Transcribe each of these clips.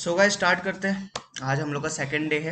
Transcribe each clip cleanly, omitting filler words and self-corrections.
So guys start करते हैं। आज हम लोग का सेकंड डे है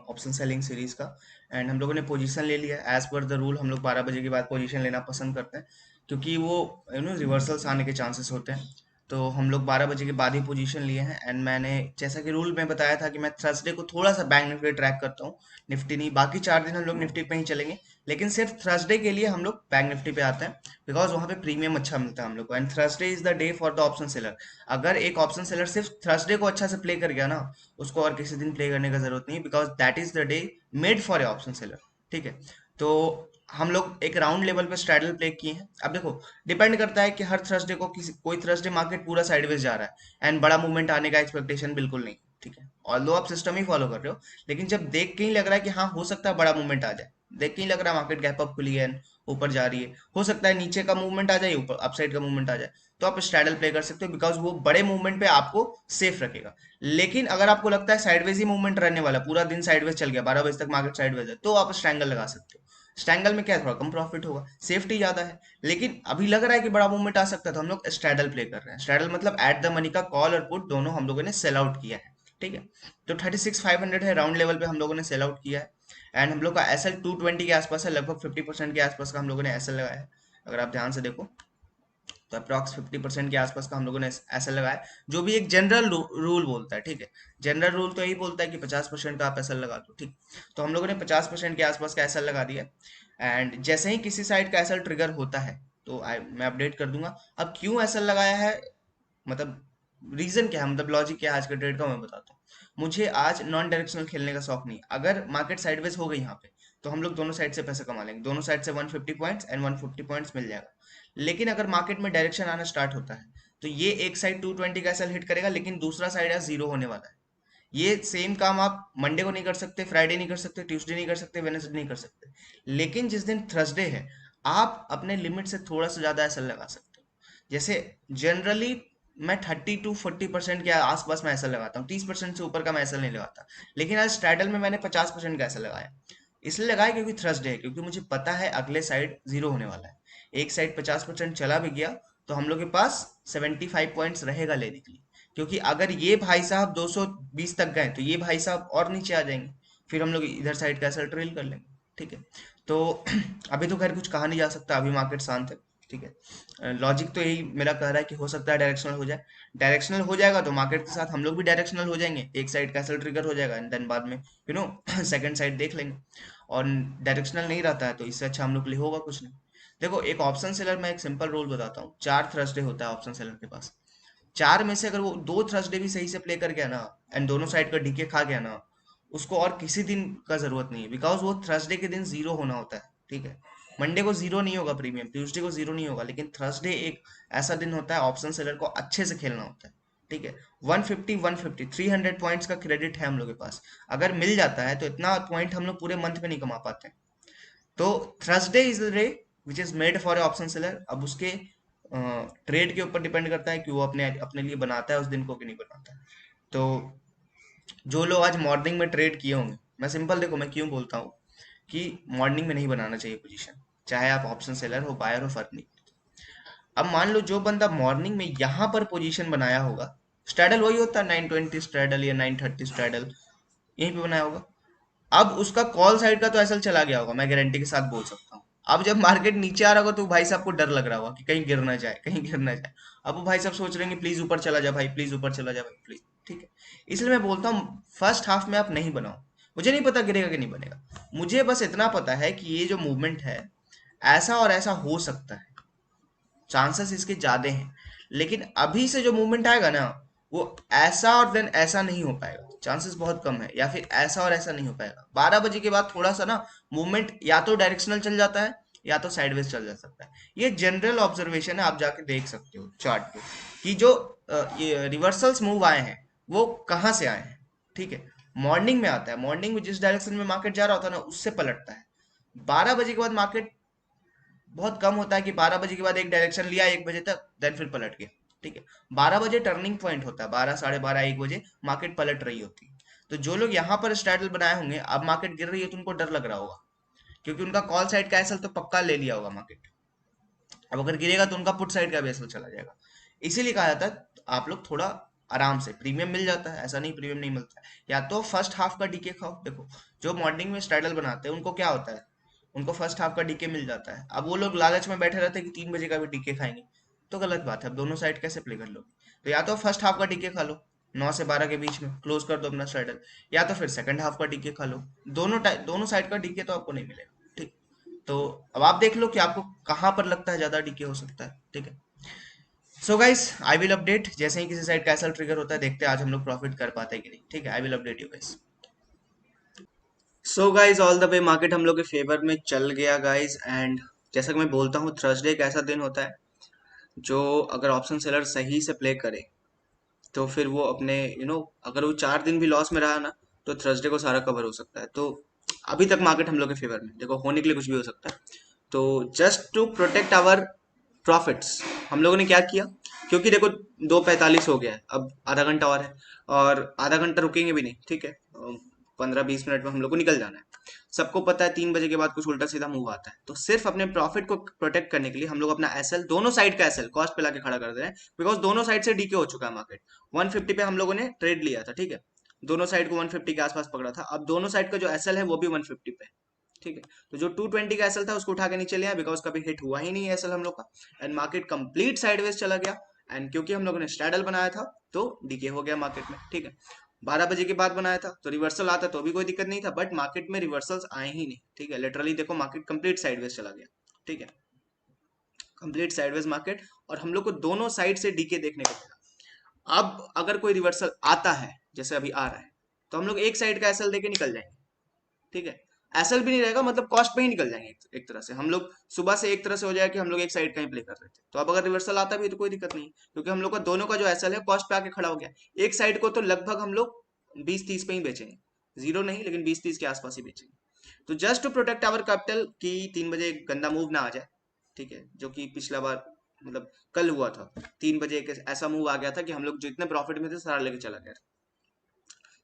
ऑप्शन सेलिंग सीरीज का। एंड हम लोगों ने पोजीशन ले लिया एज पर द रूल। हम लोग 12 बजे के बाद पोजीशन लेना पसंद करते हैं क्योंकि वो रिवर्सल्स आने के चांसेस होते हैं। तो हम लोग 12 बजे के बाद ही पोजीशन लिए हैं। एंड मैंने जैसा कि रूल में बताया था कि मैं थर्सडे को थोड़ा सा बैंक निफ्टी ट्रैक करता हूँ, निफ्टी नहीं। बाकी 4 दिन हम लोग निफ्टी पे ही चलेंगे, लेकिन सिर्फ थर्सडे के लिए हम लोग बैंक निफ्टी पे आते हैं बिकॉज वहाँ पे प्रीमियम अच्छा मिलता है हम लोग को। And Thursday is the day for the option seller. अगर एक ऑप्शन सेलर सिर्फ थर्सडे को अच्छा से प्ले कर गया ना, उसको और किसी दिन प्ले करने का जरूरत नहीं, because that is the day made for A option seller. ठीक है। तो हम लोग एक राउंड लेवल पे स्ट्रैडल प्ले किए हैं। अब देखो, डिपेंड करता है कि हर थर्सडे को किसी कोई थर्सडे मार्केट पूरा साइडवेज जा रहा है एंड बड़ा मूवमेंट आने का एक्सपेक्टेशन बिल्कुल नहीं। ठीक है, ऑल्दो आप सिस्टम ही फॉलो कर रहे हो, लेकिन जब देख के ही लग रहा है कि हाँ हो सकता है बड़ा मूवमेंट आ जाए, देख के ही लग रहा है मार्केट गैप अप खुली है, ऊपर जा रही है, हो सकता है नीचे का मूवमेंट आ जाए, ऊपर अपसाइड का मूवमेंट आ जाए, तो आप स्ट्रैडल प्ले कर सकते हो बिकॉज वो बड़े मूवमेंट पे आपको सेफ रखेगा। लेकिन अगर आपको लगता है साइडवेज ही मूवमेंट रहने वाला, पूरा दिन साइडवेज चल गया, 12 बजे तक मार्केट साइडवेज है, तो आप स्ट्रैंगल लगा सकते हो। स्ट्रैंगल में क्या है, थोड़ा कम प्रॉफिट होगा, सेफ्टी ज्यादा है। लेकिन अभी लग रहा है कि बड़ा मूवमेंट आ सकता है, तो हम लोग स्ट्रैडल प्ले कर रहे हैं। स्ट्रैडल मतलब एट द मनी का कॉल और पुट दोनों हम लोगों ने सेल आउट किया है। ठीक है। तो 36,500 है राउंड लेवल पे, हम लोगों ने सेल आउट किया है। एंड हम लोग का एस एल 220 के आसपास है, लगभग 50% के आसपास का हम लोगों ने एस एल लगाया है। अगर आप ध्यान से देखो तो अप्रॉक्स 50% के आसपास का हम लोगों ने ऐसा लगाया, जो भी एक जनरल रूल बोलता है। ठीक है, जनरल रूल तो यही बोलता है कि 50% का आप ऐसा लगा दो। ठीक, तो हम लोगों ने 50% के आसपास का ऐसा लगा दिया। एंड जैसे ही किसी साइड का ऐसा ट्रिगर होता है तो मैं अपडेट कर दूंगा। अब क्यों ऐसा लगाया है, मतलब रीजन क्या है, मतलब लॉजिक क्या है आज के ट्रेड का, मैं बताता हूँ। मुझे आज नॉन डायरेक्शनल खेलने का शौक नहीं। अगर मार्केट साइडवेज हो गई यहाँ पे, तो हम लोग दोनों साइड से पैसा कमा लेंगे, दोनों साइड से 150 पॉइंट्स एंड 150 पॉइंट्स मिल जाएगा। लेकिन अगर मार्केट में डायरेक्शन आना स्टार्ट होता है, तो ये एक साइड 220 का एसएल हिट करेगा, लेकिन दूसरा साइड आज जीरो होने वाला है। ये सेम काम आप मंडे को नहीं कर सकते, फ्राइडे नहीं कर सकते, ट्यूसडे नहीं कर सकते, वेडनेसडे नहीं कर सकते। लेकिन जिस दिन थर्सडे है, आप अपने लिमिट से थोड़ा सा ज्यादा एसएल लगा सकते हो। जैसे जनरली मैं 30 to 40% के आसपास में ऐसा लगाता हूँ, 30% से ऊपर का मैं ऐसा नहीं लगाता। लेकिन आज स्ट्रैडल में मैंने 50% का ऐसा लगाया। इसलिए लगाया क्योंकि थर्सडे है, क्योंकि मुझे पता है अगले साइड जीरो होने वाला है। एक साइड 50% चला भी गया, तो हम लोग के पास 75 पॉइंट्स रहेगा लेने के लिए। क्योंकि अगर ये भाई साहब 220 तक गए, तो ये भाई साहब और नीचे आ जाएंगे, फिर हम लोग इधर साइड का ऐसा ट्रेल कर लेंगे। ठीक है। तो अभी तो खैर कुछ कहा नहीं जा सकता, अभी मार्केट शांत है। ठीक है, लॉजिक तो यही मेरा कह रहा है कि हो सकता है डायरेक्शनल हो जाए। डायरेक्शनल हो जाएगा तो मार्केट के साथ हम लोग भी डायरेक्शनल हो जाएंगे, एक साइड कैसल ट्रिगर हो जाएगा एंड देन बाद में सेकंड साइड देख लेंगे। और डायरेक्शनल नहीं रहता है तो इससे अच्छा हम लोग के लिए होगा कुछ नहीं। देखो, एक ऑप्शन सेलर, मैं एक सिंपल रूल बताता हूँ। 4 थर्सडे होता है ऑप्शन सेलर के पास। चार में से अगर वो 2 थर्सडे भी सही से प्ले कर गया ना, एंड दोनों साइड का डीके खा गया ना, उसको और किसी दिन का जरूरत नहीं है, बिकॉज वो थर्सडे के दिन जीरो होना होता है। ठीक है, मंडे को जीरो नहीं होगा प्रीमियम, ट्यूसडे को जीरो नहीं होगा, लेकिन थर्सडे एक ऐसा दिन होता है ऑप्शन सेलर को अच्छे से खेलना होता है। ठीक है, 150 150 300 पॉइंट्स का क्रेडिट है हम लोग के पास। अगर मिल जाता है तो इतना पॉइंट हम लोग पूरे मंथ में नहीं कमा पाते। तो Thursday is the day which is made for A option seller. अब उसके ट्रेड के ऊपर डिपेंड करता है कि वो अपने अपने लिए बनाता है उस दिन को कि नहीं बनाता है। तो जो लोग आज मॉर्निंग में ट्रेड किए होंगे, मैं सिंपल देखो मैं क्यों बोलता हूँ कि मॉर्निंग में नहीं बनाना चाहिए पोजीशन, चाहे आप ऑप्शन सेलर हो बायर हो, फर्क नहीं। अब मान लो जो बंदा मॉर्निंग में यहाँ पर पोजीशन बनाया होगा, स्ट्रैडल वही होता है 920 स्ट्रैडल या 930 स्ट्रैडल, यहीं पे बनाया होगा। अब उसका कॉल साइड का तो ऐसा चला गया होगा, मैं गारंटी के साथ बोल सकता हूँ। अब जब मार्केट नीचे आ रहा होगा तो भाई साहब को डर लग रहा होगा कि कहीं गिर ना जाए, कहीं गिर ना जाए। अब वो भाई साहब सोच रहे हैं कि प्लीज ऊपर चला जा भाई, प्लीज ऊपर चला जा भाई, प्लीज। ठीक है, इसलिए मैं बोलता हूँ फर्स्ट हाफ में आप नहीं बनाओ। मुझे नहीं पता गिरेगा कि नहीं बनेगा, मुझे बस इतना पता है कि ये जो मूवमेंट है, ऐसा और ऐसा हो सकता है, चांसेस इसके ज्यादा हैं। लेकिन अभी से जो मूवमेंट आएगा ना, वो ऐसा और देन ऐसा नहीं हो पाएगा, चांसेस बहुत कम है। या फिर ऐसा और ऐसा नहीं हो पाएगा। 12 बजे के बाद थोड़ा सा ना मूवमेंट या तो डायरेक्शनल चल जाता है, या तो साइडवेज चल जा सकता है। ये जनरल ऑब्जर्वेशन है, आप जाके देख सकते हो चार्ट पे कि जो ये रिवर्सल्स मूव आए हैं वो कहाँ से आए हैं। ठीक है, मॉर्निंग में आता है, मॉर्निंग में जिस डायरेक्शन में मार्केट जा रहा होता है ना, उससे पलटता है। 12 बजे के बाद मार्केट बहुत कम होता है कि 12 बजे के बाद एक डायरेक्शन लिया 1 बजे तक, देन फिर पलट गया। ठीक है, 12 बजे टर्निंग पॉइंट होता है, 12 12:30 1 बजे मार्केट पलट रही होती है। तो जो लोग यहाँ पर स्ट्रैडल बनाए होंगे, अब मार्केट गिर रही है तो उनको डर लग रहा होगा, क्योंकि उनका कॉल साइड का एसल तो पक्का ले लिया होगा मार्केट। अब अगर गिरेगा तो उनका पुट साइड का भी एसल चला जाएगा। इसीलिए कहा जाता है आप लोग थोड़ा आराम से प्रीमियम मिल जाता है, ऐसा नहीं प्रीमियम नहीं मिलता है। या तो फर्स्ट हाफ का डीके खाओ। देखो जो मॉर्निंग में स्ट्रैडल बनाते हैं उनको क्या होता है, उनको फर्स्ट हाफ का डीके मिल जाता है। अब वो लोग लालच में बैठे रहते हैं कि 3 बजे का भी डीके खाएंगे, तो गलत बात है। अब दोनों साइड कैसे प्ले कर लोगे? तो या तो फर्स्ट हाफ का डीके खा लो, 9 से 12 के बीच में क्लोज कर दो अपना स्ट्रैडल, या तो फिर सेकंड हाफ का डीके खा लो। दोनों साइड का डीके तो आपको नहीं मिलेगा, ठीक। तो अब आप देख लो कि आपको कहाँ पर लगता है ज्यादा डीके हो सकता है, ठीक है। So guys I will update जैसे ही किसी साइड कैसल ट्रिगर होता है, देखते हैं आज हम लोग प्रॉफिट कर पाते हैं कि नहीं, ठीक है। I will update you guys. So guys all the way market हम लोग के फेवर में चल गया गाइस। एंड जैसा कि मैं बोलता हूँ, थर्सडे एक ऐसा दिन होता है जो अगर ऑप्शन सेलर सही से प्ले करे तो फिर वो अपने अगर वो 4 दिन भी लॉस में रहा ना, तो थर्सडे को सारा कवर हो सकता है। तो अभी तक मार्केट हम लोग के फेवर में, देखो होने के लिए कुछ भी हो सकता है। तो just to protect our profits हम लोगों ने क्या किया, क्योंकि देखो 2:45 हो गया है, अब आधा घंटा और है, और आधा घंटा रुकेंगे भी नहीं, ठीक है। 15-20 मिनट में हम लोग को निकल जाना है। सबको पता है 3 बजे के बाद कुछ उल्टा सीधा मूव आता है, तो सिर्फ अपने प्रॉफिट को प्रोटेक्ट करने के लिए हम लोग अपना एसएल, दोनों साइड का एसएल कॉस्ट पे लाके खड़ा कर दे रहे हैं। बिकॉज दोनों साइड से डीके हो चुका है मार्केट। 150 पे हम लोगों ने ट्रेड लिया था, ठीक है। दोनों साइड को 150 के आसपास पकड़ा था। अब दोनों साइड का जो एसएल है वो भी 150 पे है, ठीक है। तो जो 220 का एसएल था उसको उठा के नीचे लिया, बिकॉज कभी हिट हुआ ही नहीं है एसएल हम लोग का। एंड मार्केट कंप्लीट साइडवेज चला गया। एंड क्योंकि हम लोगों ने स्ट्रैडल बनाया था तो डीके हो गया मार्केट में, ठीक है। 12 बजे के बाद बनाया था तो रिवर्सल आता तो भी कोई दिक्कत नहीं था, बट मार्केट में रिवर्सल्स आए ही नहीं, ठीक है। लिटरली देखो मार्केट कंप्लीट साइडवेज चला गया, ठीक है। कंप्लीट साइडवेज मार्केट, और हम लोग को दोनों साइड से डीके देखने को मिला। अब अगर कोई रिवर्सल आता है जैसे अभी आ रहा है, तो हम लोग एक साइड का एसएल देके निकल जाएंगे, ठीक है। एसएल भी नहीं रहेगा, मतलब कॉस्ट पे ही निकल जाएंगे एक तरह से। हम लोग सुबह से एक तरह से हो जाएगा कि हम लोग एक साइड का ही प्ले कर रहे थे, तो अब अगर रिवर्सल आता भी है तो कोई दिक्कत नहीं, क्योंकि हम लोग का दोनों का जो एसएल है कॉस्ट पे आके खड़ा हो गया। एक साइड को तो लगभग हम लोग 20-30 पे ही बेचेंगे, जीरो नहीं लेकिन 20-30 के आसपास ही बेचेंगे। तो just to protect our capital कि 3 बजे एक गंदा मूव ना आ जाए, ठीक है। जो कि पिछला बार मतलब कल हुआ था, 3 बजे एक ऐसा मूव आ गया था कि हम लोग जितने प्रॉफिट में थे सारा लेके चला गया था।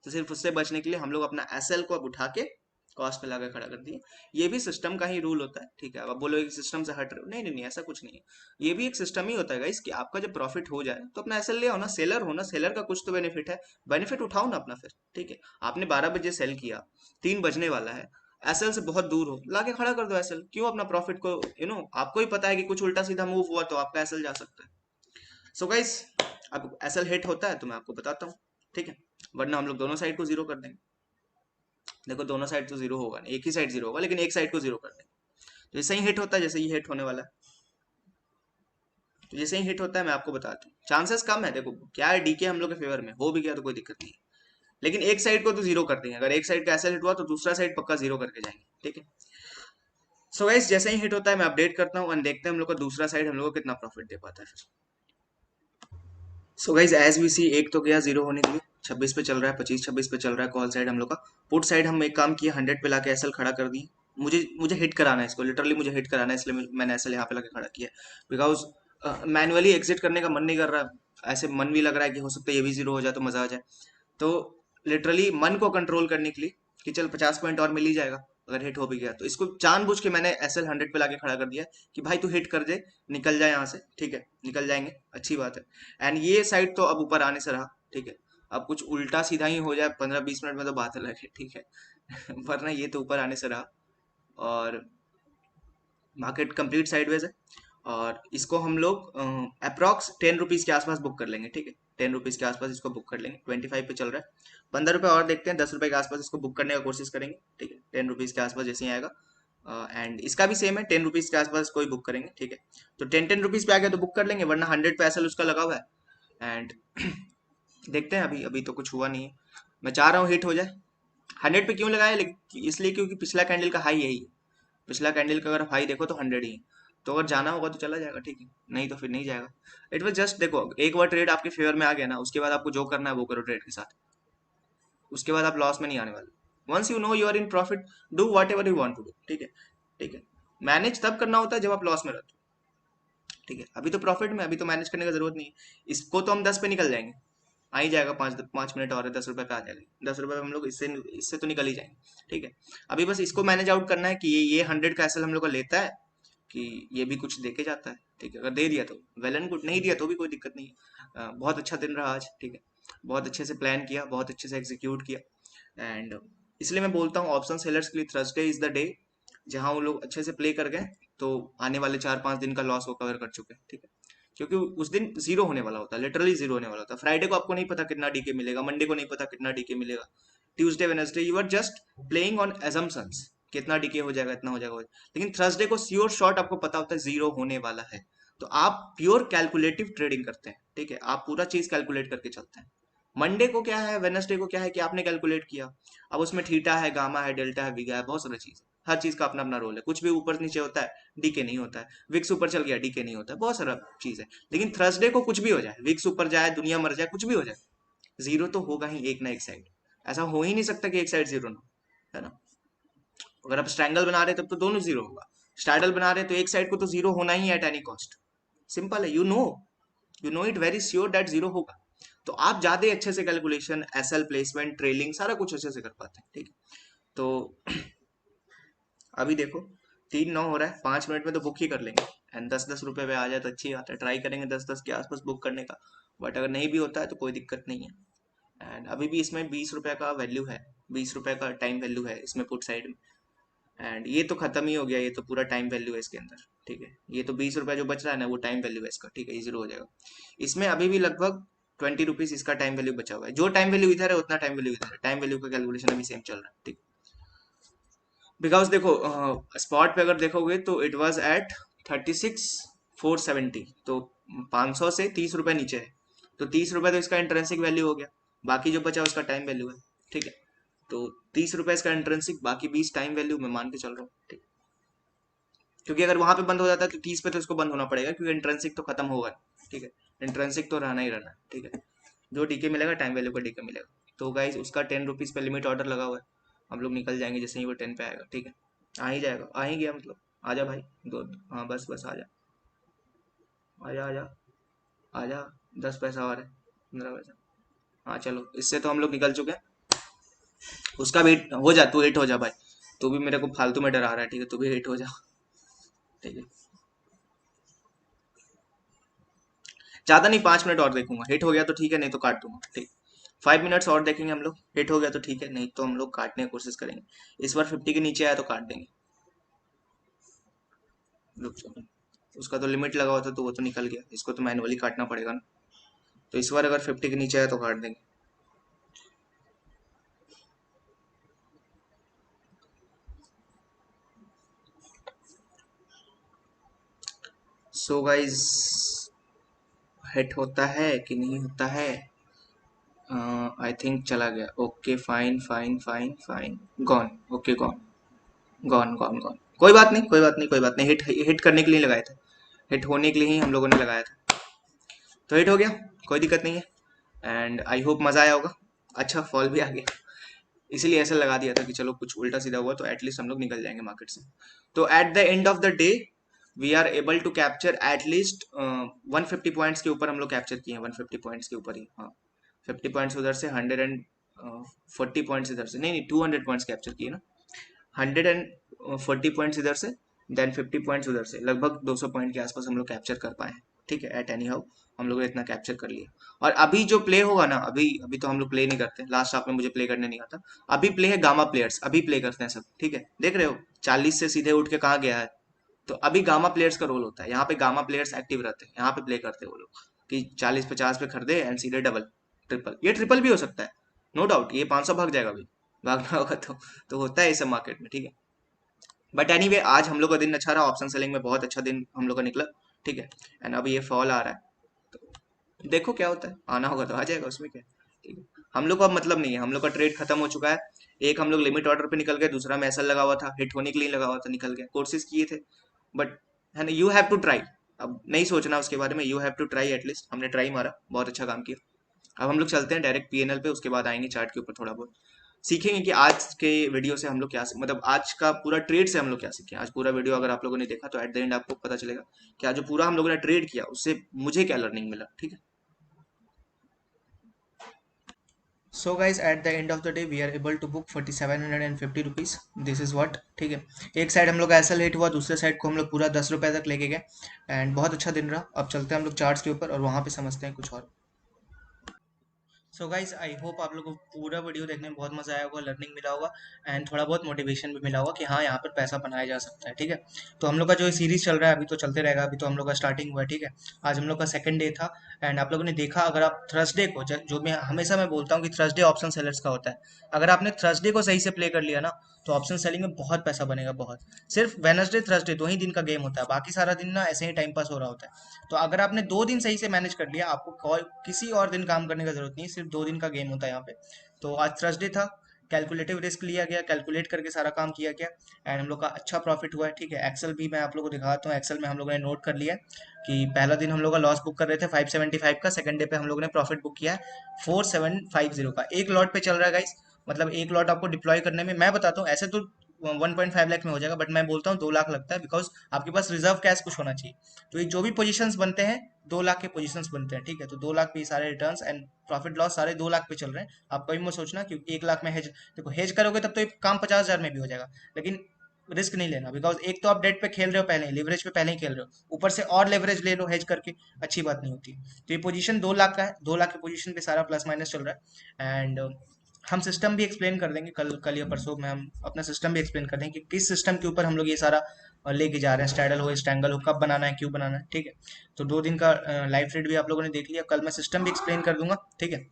तो सिर्फ उससे बचने के लिए हम लोग अपना एसएल को अब उठा के कॉस्ट पे लाकर खड़ा कर दिए। ये भी सिस्टम का ही रूल होता है, ठीक है। अब आप बोलोगे कि सिस्टम से हट रहे हो, नहीं नहीं नहीं, ऐसा कुछ नहीं है। ये भी एक सिस्टम ही होता है गाइस कि आपका जब प्रॉफिट हो जाए तो अपना एसएल ले आओ ना, सेलर हो ना, सेलर का कुछ तो बेनिफिट है, बेनिफिट उठाओ ना अपना फिर, ठीक है। आपने 12 बजे सेल किया, 3 बजने वाला है, एसएल से बहुत दूर हो, लाके खड़ा कर दो एसएल। क्यों अपना प्रॉफिट को आपको ही पता है कि कुछ उल्टा सीधा मूव हुआ तो आपका एसएल जा सकता है। सो गाइस अब एसएल हिट होता है तो मैं आपको बताता हूँ, ठीक है। वरना हम लोग दोनों साइड को जीरो कर देंगे। देखो दोनों साइड तो जीरो होगा नहीं, एक ही साइड जीरो होगा, लेकिन एक साइड को जीरो कर देंगे। तो जैसे ही हिट होता है, जैसे ये हिट होने वाला है, तो जैसे ही हिट होता है मैं आपको बताता हूँ, चांसेस कम है। देखो क्या है, डीके हम लोग के फेवर में हो भी गया तो कोई दिक्कत नहीं है, लेकिन एक साइड को तो जीरो कर देंगे। अगर एक साइड का ऐसा हिट हुआ तो दूसरा साइड पक्का जीरो करके जाएंगे, ठीक है। सो गाइस जैसे ही हिट होता है मैं अपडेट करता हूँ, एंड देखते हैं हम लोग का दूसरा साइड हम लोग को कितना प्रॉफिट दे पाता है फिर। सो गाइज एज वी सी, एक तो गया जीरो होने के लिए, 26 पे चल रहा है, 25-26 पे चल रहा है कॉल साइड हम लोग का। पुट साइड हम एक काम किया, 100 पे लाके एसएल खड़ा कर दिए। मुझे मुझे हिट कराना है इसको, लिटरली मुझे हिट कराना है, इसलिए मैंने एसएल यहाँ पे लाके खड़ा किया। बिकॉज मैनुअली एग्जिट करने का मन नहीं कर रहा, ऐसे मन भी लग रहा है कि हो सकता है ये भी जीरो हो जाए तो मजा आ जाए। तो लिटरली मन को कंट्रोल करने के लिए कि चल 50 पॉइंट और मिल ही जाएगा अगर हिट हो भी गया, तो इसको जानबूझ के मैंने एसएल 100 पे लाके खड़ा कर दिया कि भाई तू हिट कर दे, निकल जाए यहाँ से, ठीक है। निकल जाएंगे, अच्छी बात है। एंड ये साइड तो अब ऊपर आने से रहा, ठीक है। अब कुछ उल्टा सीधा ही हो जाए 15-20 मिनट में तो बात अलग है, ठीक है। वरना ये तो ऊपर आने से रहा, और मार्केट कंप्लीट साइडवेज है। और इसको हम लोग अप्रॉक्स 10 रुपीज के आसपास बुक कर लेंगे, ठीक है। 10 रुपीज के आसपास इसको बुक कर लेंगे, 25 पे चल रहा है। 15 रुपए और देखते हैं, 10 रुपए के आसपास इसको बुक करने का कोशिश करेंगे, ठीक है। 10 रुपीज के आसपास जैसे ही आएगा, एंड इसका भी सेम है, 10 रुपीज के आसपास कोई बुक करेंगे, ठीक है। तो 10-10 रुपीज पे आ गया तो बुक कर लेंगे, वरना 100 पे एसएल उसका लगा हुआ है। एंड देखते हैं, अभी अभी तो कुछ हुआ नहीं है। मैं चाह रहा हूँ हिट हो जाए। 100 पे क्यों लगाया, लेकिन इसलिए क्योंकि पिछला कैंडल का हाई यही है। पिछला कैंडल का अगर हाई देखो तो 100 ही है। तो अगर जाना होगा तो चला जाएगा, ठीक है। नहीं तो फिर नहीं जाएगा। इट वाज जस्ट, देखो एक बार ट्रेड आपके फेवर में आ गया ना, उसके बाद आपको जो करना है वो करो ट्रेड के साथ। उसके बाद आप लॉस में नहीं आने वाले। Once you know you are in profit, do whatever you want to do, ठीक है। ठीक है। मैनेज तब करना होता है जब आप लॉस में रहते हो, ठीक है। अभी तो प्रॉफिट में, अभी तो मैनेज करने का जरूरत नहीं है। इसको तो हम 10 पे निकल जाएंगे, आ ही जाएगा। 5 5 मिनट और है, 10 रुपए पे आ जाएगा। 10 रुपए पे हम लोग इससे इससे तो निकल ही जाएंगे, ठीक है। अभी बस इसको मैनेज आउट करना है कि ये 100 का एसएल हम लोग का लेता है कि ये भी कुछ दे के जाता है, ठीक है। अगर दे दिया तो वेल एंड गुड, नहीं दिया तो भी कोई दिक्कत नहीं है। बहुत अच्छा दिन रहा आज, ठीक है। बहुत अच्छे से प्लान किया, बहुत अच्छे से एग्जीक्यूट किया। एंड इसलिए मैं बोलता हूँ ऑप्शन सेलर्स के लिए थर्सडे इज द डे जहां वो लोग अच्छे से प्ले कर गए, तो आने वाले 4-5 दिन का लॉस वो कवर कर चुके हैं, ठीक है। क्योंकि उस दिन जीरो होने वाला होता है, लिटरली जीरो होने वाला होता है। फ्राइडे को आपको नहीं पता कितना डीके मिलेगा, मंडे को नहीं पता कितना डीके मिलेगा, Tuesday Wednesday you are just playing on assumptions, कितना डीके हो जाएगा, इतना हो जाएगा, लेकिन थर्सडे को श्योर शॉट आपको पता होता है जीरो होने वाला है। तो आप प्योर कैलकुलेटिव ट्रेडिंग करते हैं, ठीक है, आप पूरा चीज कैलकुलेट करके चलते हैं। मंडे को क्या है, वेनसडे को क्या है कि आपने कैलकुलेट किया, अब उसमें थीटा है, गामा है, डेल्टा है, वीगा है, बहुत सारी चीज है, हर चीज का अपना अपना रोल है, कुछ भी ऊपर नीचे होता है डीके नहीं होता है, विक्स ऊपर चल गया डीके नहीं होता है, बहुत सारा चीज है। लेकिन थर्सडे को कुछ भी हो जाए, विक्स ऊपर जाए, दुनिया मर जाए, कुछ भी हो जाए, जीरो तो होगा ही एक ना एक साइड। ऐसा हो ही नहीं सकता कि एक साइड जीरो ना हो, है ना। अगर आप स्ट्रैंगल बना रहे तब तो दोनों जीरो होगा, स्टाइडल बना रहे तो एक साइड को तो जीरो होना ही है एट एनी कॉस्ट। सिंपल है, you know it very sure that zero होगा। तो आप ज्यादा अच्छे से कैलकुलेशन, एसएल प्लेसमेंट, ट्रेलिंग, सारा कुछ अच्छे से कर पाते हैं, ठीक है। तो अभी देखो 3-9 हो रहा है, 5 मिनट में तो बुक ही कर लेंगे। एंड 10-10 रुपए पे आ जाए तो अच्छी बात है, ट्राई करेंगे 10-10 के आसपास बुक करने का। बट अगर नहीं भी होता है तो कोई दिक्कत नहीं है। एंड अभी भी इसमें 20 रुपए का वैल्यू है, 20 रुपए का टाइम वैल्यू है इसमें पुट साइड में। एंड ये तो खत्म ही हो गया, ये तो पूरा टाइम वैल्यू है इसके अंदर, ठीक है। ये तो 20 रुपए जो बच रहा है ना, वो टाइम वैल्यू है इसका, ठीक है, ये जीरो हो जाएगा। इसमें अभी भी लगभग 20 रुपीज इसका टाइम वैल्यू बचा हुआ है, जो टाइम वैल्यू इधर है उतना टाइम वैल्यू इधर है, टाइम वैल्यू का कैलकुलेशन अभी सेम चल रहा है, ठीक। बिकॉज देखो स्पॉट पे अगर देखोगे तो इट वाज एट 36,470, तो 500 से 30 रुपए नीचे है, तो 30 रुपए तो इसका इंट्रेंसिक वैल्यू हो गया, बाकी जो बचा उसका टाइम वैल्यू है, ठीक है। तो 30 रुपए इसका इंट्रेंसिक, बाकी 20 टाइम वैल्यू मैं मान के चल रहा हूँ, ठीक। क्योंकि अगर वहां पे बंद हो जाता है तो 30 पे तो इसको बंद होना पड़ेगा, क्योंकि इंट्रेंसिक तो खत्म होगा, ठीक है। इंट्रेंसिक तो रहना ही रहना है, ठीक है। जो डीके मिलेगा टाइम वैल्यू का डीके मिलेगा। तो गाइज उसका 10 रुपीज पे लिमिट ऑर्डर लगा हुआ है, हम लोग निकल जाएंगे जैसे ही वो 10 पे आएगा, ठीक है। आ ही जाएगा, आ ही गया मतलब। आजा भाई, दो, हाँ बस बस आजा, आजा आजा, आजा। 10 पैसा और है, 15 पैसा। हाँ चलो, इससे तो हम लोग निकल चुके हैं। उसका भी हो जा, तू हिट हो जा भाई। तू भी मेरे को फालतू में डरा रहा है, ठीक है, तू भी हिट हो जा, ठीक है। ज्यादा नहीं, 5 मिनट और देखूंगा, हिट हो गया तो ठीक है, नहीं तो काट दूंगा, ठीक। 5 मिनट्स और देखेंगे हम लोग, हिट हो गया तो ठीक है, नहीं तो हम लोग काटने की कोशिश करेंगे। इस बार 50 के नीचे आया तो काट देंगे। रुक जाओ, उसका तो लिमिट लगा हुआ था तो वो तो निकल गया, इसको तो मैनुअली काटना पड़ेगा ना। तो इस बार अगर 50 के नीचे आया तो काट देंगे। सो गाइज, हिट होता है कि नहीं होता है? आई थिंक चला गया, okay fine fine fine fine, gone, okay gone, gone gone gone. कोई बात नहीं, कोई बात नहीं, कोई बात नहीं, हिट हिट करने के लिए लगाए थे, हिट होने के लिए ही हम लोगों ने लगाया था। तो हिट हो गया, कोई दिक्कत नहीं है। एंड आई होप मजा आया होगा। अच्छा फॉल भी आ गया, इसीलिए ऐसा लगा दिया था कि चलो कुछ उल्टा सीधा हुआ तो एटलीस्ट हम लोग निकल जाएंगे मार्केट से। तो at the end of the day we are able to capture at least 150 points के ऊपर हम लोग कैप्चर किए हैं, 150 पॉइंट्स के ऊपर ही, हाँ। 50 पॉइंट्स उधर से, 140 पॉइंट्स इधर से, नहीं नहीं, 200 पॉइंट्स कैप्चर किए ना। 140 पॉइंट्स इधर से, देन 50 पॉइंट्स उधर से, लगभग 200 पॉइंट के आसपास हम लोग कैप्चर कर पाए हैं, ठीक है। एट एनी हाउ हम लोग ने इतना कैप्चर कर लिया। और अभी जो प्ले होगा ना, अभी अभी तो हम लोग प्ले नहीं करते, लास्ट हाफ में मुझे प्ले करने नहीं आता। अभी प्ले है गामा प्लेयर्स, अभी प्ले करते हैं सब, ठीक है, देख रहे हो 40 से सीधे उठ के कहाँ गया है। तो अभी गामा प्लेयर्स का रोल होता है, यहाँ पे गामा प्लेयर्स एक्टिव रहते हैं, यहाँ पे प्ले करते हैं वो लोग, कि 40-50 पे खरीदे एंड सीधे डबल, ट्रिपल, ये ट्रिपल भी हो सकता है, नो डाउट, ये 500 भाग जाएगा अभी, भागना होगा तो होता है इस मार्केट में, ठीक है। बट एनी anyway, आज हम लोग का दिन अच्छा रहा, ऑप्शन सेलिंग में बहुत अच्छा दिन हम लोग का निकला, ठीक है। एंड अभी ये फॉल आ रहा है, तो देखो क्या होता है, आना होगा तो आ जाएगा, उसमें क्या है, ठीक है। हम लोग को अब मतलब नहीं है, हम लोग का ट्रेड खत्म हो चुका है। एक हम लोग लिमिट ऑर्डर पे निकल गए, दूसरा में एसएल लगा हुआ था, हिट होने के लिए लगा हुआ था, निकल गया, कोर्सेज किए थे। बट है ना, यू हैव टू ट्राई। अब नहीं सोचना उसके बारे में, you have to try, at least हमने ट्राई मारा, बहुत अच्छा काम किया। अब हम लोग चलते हैं डायरेक्ट पीएनएल पे, उसके बाद आएंगे चार्ट के ऊपर थोड़ा बहुत सीखेंगे कि आज के वीडियो से हम लोग क्या मतलब आज का पूरा ट्रेड से हम लोग क्या सीखे। आज पूरा वीडियो अगर आप लोगों ने देखा तो एट द एंड आपको पता चलेगा कि आज जो पूरा हम लोगों ने ट्रेड किया उससे मुझे क्या लर्निंग मिला, ठीक है। So guys at the end of the day we are able to book 4750 rupees, this is what, ठीक है। एक साइड हम लोग ऐसा लेट हुआ, दूसरे साइड को हम लोग पूरा 10 रुपए तक लेके गए। एंड बहुत अच्छा दिन रहा। अब चलते हैं हम लोग चार्ट्स के ऊपर और वहां पे समझते हैं कुछ और। सो गाइज आई होप आप लोगों को पूरा वीडियो देखने में बहुत मजा आया होगा, लर्निंग मिला होगा एंड थोड़ा बहुत मोटिवेशन भी मिला होगा कि हाँ यहाँ पर पैसा बनाया जा सकता है। ठीक है, तो हम लोग का जो सीरीज चल रहा है अभी तो चलते रहेगा, अभी तो हम लोग का स्टार्टिंग हुआ है। ठीक है, आज हम लोग का सेकंड डे था एंड आप लोगों ने देखा, अगर आप थर्सडे को जो मैं हमेशा मैं बोलता हूँ कि थर्सडे ऑप्शन सेलर्स का होता है, अगर आपने थर्सडे को सही से प्ले कर लिया ना तो ऑप्शन सेलिंग में बहुत पैसा बनेगा, बहुत। सिर्फ वेनसडे थर्सडे 2 ही दिन का गेम होता है, बाकी सारा दिन ना ऐसे ही टाइम पास हो रहा होता है। तो अगर आपने 2 दिन सही से मैनेज कर लिया, आपको किसी और दिन काम करने का जरूरत नहीं, सिर्फ 2 दिन का गेम होता है यहाँ पे। तो आज थर्सडे था, कैलकुलेटिव रिस्क लिया गया, कैलकुलेट करके सारा काम किया गया एंड हम लोग का अच्छा प्रॉफिट हुआ है। ठीक है, एक्सेल भी मैं आप लोगों को दिखाता हूँ, एक्सेल में हम लोगों ने नोट कर लिया है कि पहला दिन हम लोग का लॉस बुक कर रहे थे 575 का, सेकंड डे पे हम लोगों ने प्रॉफिट बुक किया है 4750 का। एक लॉट पे चल रहा है गाइस, मतलब एक लॉट आपको डिप्लॉय करने में, मैं बताता हूँ ऐसे तो 1.5 लाख में हो जाएगा, बट मैं बोलता हूँ 2 लाख लगता है, बिकॉज आपके पास रिजर्व कैश कुछ होना चाहिए। तो ये जो भी पोजीशंस बनते हैं 2 लाख के पोजीशंस बनते हैं। ठीक है, तो 2 लाख पे ये सारे रिटर्न्स एंड प्रॉफिट लॉस सारे 2 लाख पे चल रहे हैं। आप कभी मत सोचना क्योंकि 1 लाख में हेज, देखो हेज करोगे तब तो ये काम 50,000 में भी हो जाएगा, लेकिन रिस्क नहीं लेना, बिकॉज एक तो आप डेट पे खेल रहे हो, पहले लिवरेज पे पहले ही खेल रहे हो, ऊपर से और लेवरेज ले लो हेज करके, अच्छी बात नहीं होती। तो ये पोजीशन 2 लाख का है, 2 लाख की पोजीशन पे सारा प्लस माइनस चल रहा है एंड हम सिस्टम भी एक्सप्लेन कर देंगे कल कल या परसों में, हम अपना सिस्टम भी एक्सप्लेन कर देंगे कि किस सिस्टम के ऊपर हम लोग ये सारा लेके जा रहे हैं, स्ट्रैडल हो स्ट्रैंगल हो, कब बनाना है क्यों बनाना है। ठीक है, तो 2 दिन का लाइव ट्रेड भी आप लोगों ने देख लिया, कल मैं सिस्टम भी एक्सप्लेन कर दूंगा। ठीक है,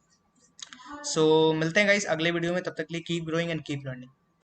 सो मिलते हैं गाइस अगले वीडियो में, तब तक के लिए keep growing and keep learning.